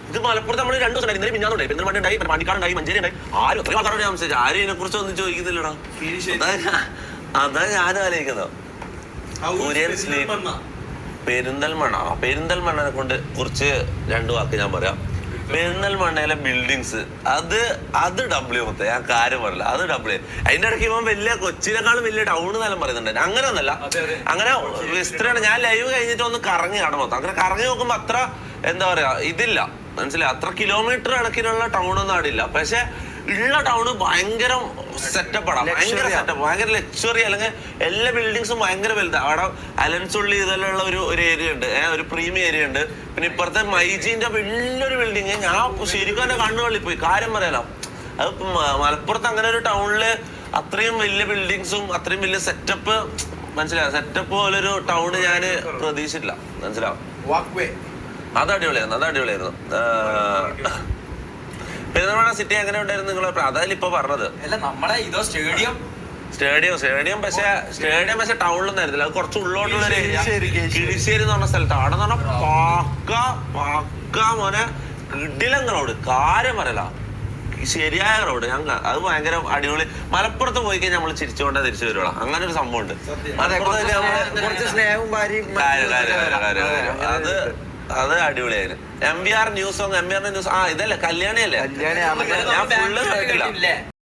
ഇത് മലപ്പുറത്ത് നമ്മൾ 2 ദിവസം ഇന്നലെ മിഞ്ഞാന്നുണ്ടായി പെരുന്തൽമണ്ണ ഉണ്ടായി പാണ്ടിക്കാടുണ്ടായി മഞ്ചേരി ഉണ്ടായി ആരും എത്രയോ ആൾക്കാരോട് ഞാൻ സംസാരിച്ചു ആരും ഇതിനെ കുറിച്ച് ഒന്നും ചോദിക്കുന്നില്ലടാ അതാ ഞാനും ആലോചിക്കുന്നത് പെരിന്തൽമണ്ണനെ കൊണ്ട് കുറിച്ച് 2 വാക്ക് ഞാൻ പറയാം. പെരിന്തൽമണ്ണയിലെ ബിൽഡിങ്സ് അത് ഡബ്ല്യു മൊത്തം ഞാൻ കാര്യം പറയില്ല, അത് ഡബ്ല്യു. അതിന്റെ ഇടയ്ക്ക് ഇവൻ വലിയ കൊച്ചിനേക്കാളും വലിയ ടൗൺ എന്നെല്ലാം പറയുന്നുണ്ട്. അങ്ങനെ ഒന്നല്ല, അങ്ങനെ വിസ്തൃതമാണ്. ഞാൻ ലൈവ് കഴിഞ്ഞിട്ട് ഒന്ന് കറങ്ങി കാണും മൊത്തം. അങ്ങനെ കറങ്ങി നോക്കുമ്പോ അത്ര എന്താ പറയാ ഇതില്ല, മനസ്സിലായി, അത്ര കിലോമീറ്റർ കണക്കിനുള്ള ടൗണൊന്നും അവിടെ ഇല്ല. പക്ഷെ ഉള്ള ടൗണ് ഭയങ്കര സെറ്റപ്പാണ്, ഭയങ്കര സെറ്റപ്പ്, ഭയങ്കര ലക്ഷറി. അല്ലെങ്കിൽ എല്ലാ ബിൽഡിങ്സും ഭയങ്കര വലുതാണ്. അവിടെ അലൻസുള്ളി ഇതെല്ലാം ഉള്ള ഒരു ഏരിയ ഉണ്ട്, ഒരു പ്രീമിയം ഏരിയ ഉണ്ട്. പിന്നെ ഇപ്പുറത്തെ മൈജീന്റെ വലിയൊരു ബിൽഡിങ്, ഞാൻ ശരിക്കും എന്നെ കണ്ണുകളിൽ പോയി, കാര്യം പറയാലോ. അത് മലപ്പുറത്ത് അങ്ങനെ ഒരു ടൗണില് അത്രയും വലിയ ബിൽഡിങ്സും അത്രയും വലിയ സെറ്റപ്പ്, മനസ്സിലാവും, സെറ്റപ്പ് പോലൊരു ടൗണ് ഞാൻ പ്രതീക്ഷിച്ചിട്ടില്ല, മനസ്സിലാവും. അത് അടിപൊളിയായിരുന്നു. പെരുന്തൽമണ്ണ സിറ്റി എങ്ങനെ ഉണ്ടായിരുന്നു നിങ്ങൾ? അതല്ല ഇപ്പൊ പറഞ്ഞത്. സ്റ്റേഡിയം പക്ഷെ ടൗണിലൊന്നും ആയിരുന്നില്ല, അത് കുറച്ച് ഉള്ളോട്ടുള്ള ഒരു ഏരിയ, കിഴിശ്ശേരി എന്ന് പറഞ്ഞ സ്ഥലത്ത്. അവിടെ എന്ന് പറഞ്ഞാൽ പക്ക മോനെ ഇടിലം റോഡ്, കാര്യം പറയല, ശരിയായ റോഡ്. ഞങ്ങൾ അത് ഭയങ്കര അടിപൊളി. മലപ്പുറത്ത് പോയി കഴിഞ്ഞാൽ നമ്മൾ ചിരിച്ചുകൊണ്ടേ തിരിച്ചു വരുവാ, അങ്ങനെ ഒരു സംഭവം ഉണ്ട്. അത് അടിപൊളിയായിരുന്നു. MVR ന്യൂസ് ഇതല്ലേ കല്യാണി അല്ലേ? ഞാൻ ഫുള്ള് കേട്ടില്ല.